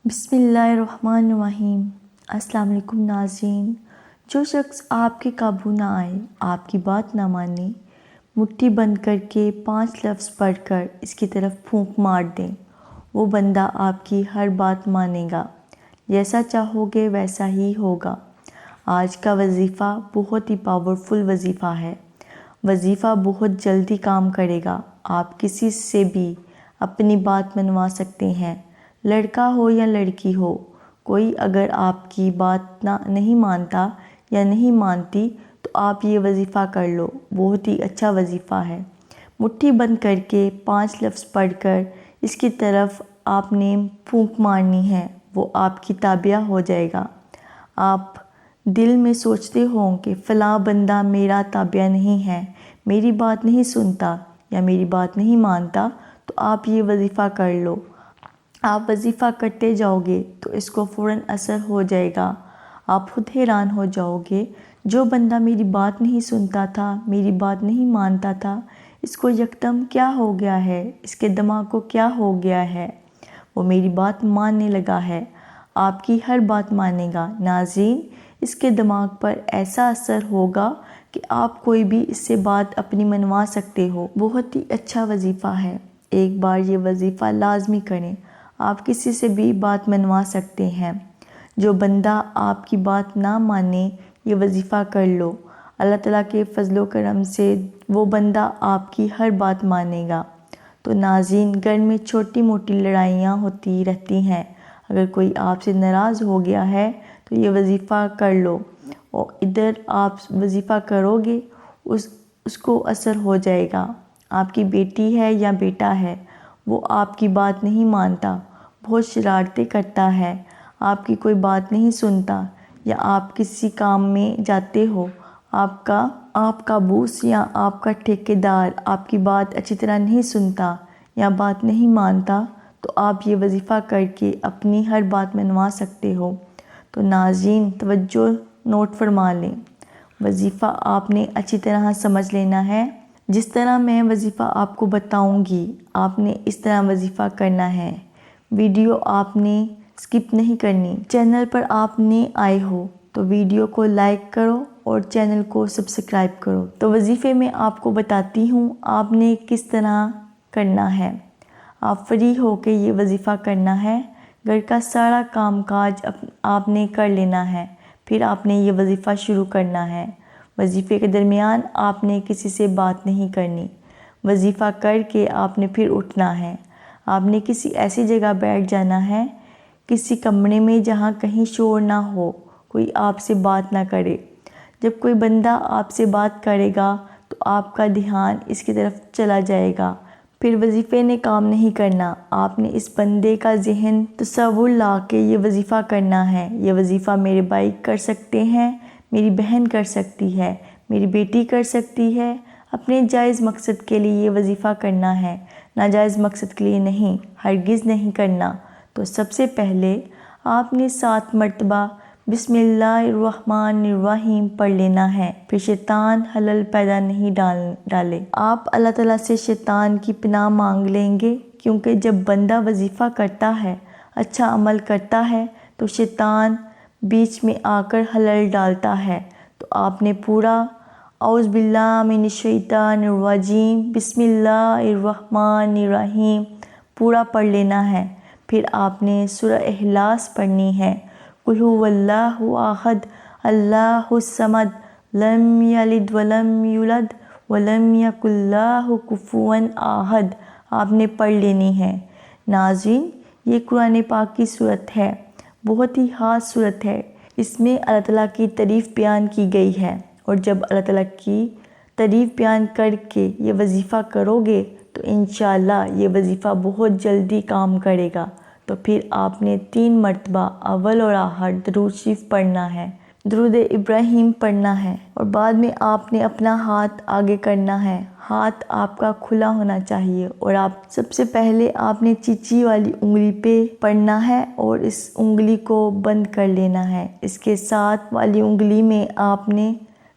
بسم اللہ الرحمن الرحیم۔ السلام علیکم ناظرین۔ جو شخص آپ کے قابو نہ آئے، آپ کی بات نہ مانے، مٹھی بند کر کے 5 لفظ پڑھ کر اس کی طرف پھونک مار دیں، وہ بندہ آپ کی ہر بات مانے گا۔ جیسا چاہو گے ویسا ہی ہوگا۔ آج کا وظیفہ بہت ہی پاورفل وظیفہ ہے۔ وظیفہ بہت جلدی کام کرے گا۔ آپ کسی سے بھی اپنی بات منوا سکتے ہیں، لڑکا ہو یا لڑکی ہو۔ کوئی اگر آپ کی بات نہیں مانتا یا نہیں مانتی تو آپ یہ وظیفہ کر لو، بہت ہی اچھا وظیفہ ہے۔ مٹھی بند کر کے 5 لفظ پڑھ کر اس کی طرف آپ نے پھونک مارنی ہے، وہ آپ کی تابع ہو جائے گا۔ آپ دل میں سوچتے ہوں کہ فلاں بندہ میرا تابع نہیں ہے، میری بات نہیں سنتا یا میری بات نہیں مانتا، تو آپ یہ وظیفہ کر لو۔ آپ وظیفہ کرتے جاؤ گے تو اس کو فوراً اثر ہو جائے گا۔ آپ خود حیران ہو جاؤ گے، جو بندہ میری بات نہیں سنتا تھا، میری بات نہیں مانتا تھا، اس کو یکدم کیا ہو گیا ہے، اس کے دماغ کو کیا ہو گیا ہے، وہ میری بات ماننے لگا ہے، آپ کی ہر بات مانے گا۔ ناظرین، اس کے دماغ پر ایسا اثر ہوگا کہ آپ کوئی بھی اس سے بات اپنی منوا سکتے ہو۔ بہت ہی اچھا وظیفہ ہے، ایک بار یہ وظیفہ لازمی کریں۔ آپ کسی سے بھی بات منوا سکتے ہیں۔ جو بندہ آپ کی بات نہ مانے، یہ وظیفہ کر لو۔ اللہ تعالیٰ کے فضل و کرم سے وہ بندہ آپ کی ہر بات مانے گا۔ تو ناظرین، گھر میں چھوٹی موٹی لڑائیاں ہوتی رہتی ہیں، اگر کوئی آپ سے ناراض ہو گیا ہے تو یہ وظیفہ کر لو، اور ادھر آپ وظیفہ کرو گے اس کو اثر ہو جائے گا۔ آپ کی بیٹی ہے یا بیٹا ہے، وہ آپ کی بات نہیں مانتا، بہت شرارتیں کرتا ہے، آپ کی کوئی بات نہیں سنتا، یا آپ کسی کام میں جاتے ہو، آپ کا بوس یا آپ کا ٹھیکیدار آپ کی بات اچھی طرح نہیں سنتا یا بات نہیں مانتا، تو آپ یہ وظیفہ کر کے اپنی ہر بات منوا سکتے ہو۔ تو ناظرین، توجہ نوٹ فرما لیں، وظیفہ آپ نے اچھی طرح سمجھ لینا ہے۔ جس طرح میں وظیفہ آپ کو بتاؤں گی، آپ نے اس طرح وظیفہ کرنا ہے۔ ویڈیو آپ نے سکپ نہیں کرنی۔ چینل پر آپ نے آئے ہو تو ویڈیو کو لائک کرو اور چینل کو سبسکرائب کرو۔ تو وظیفے میں آپ کو بتاتی ہوں آپ نے کس طرح کرنا ہے۔ آپ فری ہو کے یہ وظیفہ کرنا ہے۔ گھر کا سارا کام کاج آپ نے کر لینا ہے، پھر آپ نے یہ وظیفہ شروع کرنا ہے۔ وظیفے کے درمیان آپ نے کسی سے بات نہیں کرنی۔ وظیفہ کر کے آپ نے پھر اٹھنا ہے۔ آپ نے کسی ایسی جگہ بیٹھ جانا ہے، کسی کمرے میں جہاں کہیں شور نہ ہو، کوئی آپ سے بات نہ کرے۔ جب کوئی بندہ آپ سے بات کرے گا تو آپ کا دھیان اس کی طرف چلا جائے گا، پھر وظیفے نے کام نہیں کرنا۔ آپ نے اس بندے کا ذہن تصور لا کے یہ وظیفہ کرنا ہے۔ یہ وظیفہ میرے بھائی کر سکتے ہیں، میری بہن کر سکتی ہے، میری بیٹی کر سکتی ہے۔ اپنے جائز مقصد کے لیے یہ وظیفہ کرنا ہے، ناجائز مقصد کے لیے نہیں، ہرگز نہیں کرنا۔ تو سب سے پہلے آپ نے 7 مرتبہ بسم اللہ الرحمن الرحیم پڑھ لینا ہے، پھر شیطان حلل پیدا نہیں ڈالے۔ آپ اللہ تعالیٰ سے شیطان کی پناہ مانگ لیں گے، کیونکہ جب بندہ وظیفہ کرتا ہے، اچھا عمل کرتا ہے، تو شیطان بیچ میں آ کر حلل ڈالتا ہے۔ تو آپ نے پورا اعوذ باللہ من الشیطان الرجیم بسم اللہ الرحمن الرحیم پورا پڑھ لینا ہے۔ پھر آپ نے سورہ اخلاص پڑھنی ہے۔ قل ھو اللہ احد اللہ الصمد لم یلد ولم یولد ولم یکن لہ کفوا احد آپ نے پڑھ لینی ہے۔ ناظرین، یہ قرآن پاک کی صورت ہے، بہت ہی خاص صورت ہے۔ اس میں اللہ تعالیٰ کی تعریف بیان کی گئی ہے، اور جب اللہ تعالیٰ کی تعریف بیان کر کے یہ وظیفہ کرو گے تو انشاءاللہ یہ وظیفہ بہت جلدی کام کرے گا۔ تو پھر آپ نے 3 مرتبہ اول اور آخر درود شریف پڑھنا ہے، درود ابراہیم پڑھنا ہے، اور بعد میں آپ نے اپنا ہاتھ آگے کرنا ہے۔ ہاتھ آپ کا کھلا ہونا چاہیے، اور آپ سب سے پہلے آپ نے چیچی والی انگلی پہ پڑھنا ہے اور اس انگلی کو بند کر لینا ہے۔ اس کے ساتھ والی انگلی میں آپ نے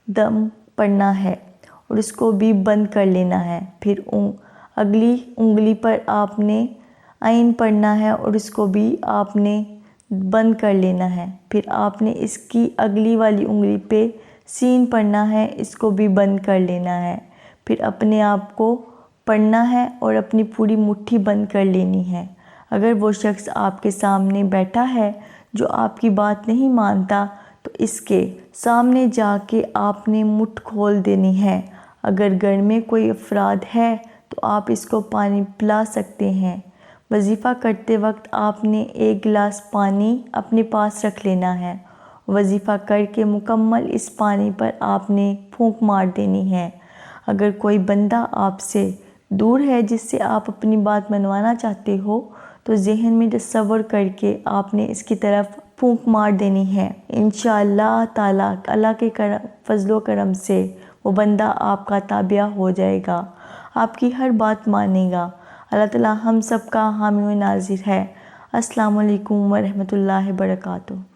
دم پڑھنا ہے اور اس کو بھی بند کر لینا ہے۔ پھر اگلی انگلی پر آپ نے عین پڑھنا ہے اور اس کو بھی آپ نے بند کر لینا ہے۔ پھر آپ نے اس کی اگلی والی انگلی پہ سین پڑھنا ہے، اس کو بھی بند کر لینا ہے۔ پھر اپنے آپ کو پڑھنا ہے اور اپنی پوری مٹھی بند کر لینی ہے۔ اگر وہ شخص آپ کے سامنے بیٹھا ہے جو آپ کی بات نہیں مانتا تو اس کے سامنے جا کے آپ نے مٹھ کھول دینی ہے۔ اگر گھر میں کوئی افراد ہے تو آپ اس کو پانی پلا سکتے ہیں۔ وظیفہ کرتے وقت آپ نے 1 گلاس پانی اپنے پاس رکھ لینا ہے۔ وظیفہ کر کے مکمل اس پانی پر آپ نے پھونک مار دینی ہے۔ اگر کوئی بندہ آپ سے دور ہے جس سے آپ اپنی بات منوانا چاہتے ہو تو ذہن میں تصور کر کے آپ نے اس کی طرف پھونک مار دینی ہے۔ انشاءاللہ تعالیٰ اللہ کے فضل و کرم سے وہ بندہ آپ کا تابع ہو جائے گا، آپ کی ہر بات مانے گا۔ اللہ تعالیٰ ہم سب کا حامی و ناصر ہے۔ السلام علیکم ورحمۃ اللہ وبرکاتہ۔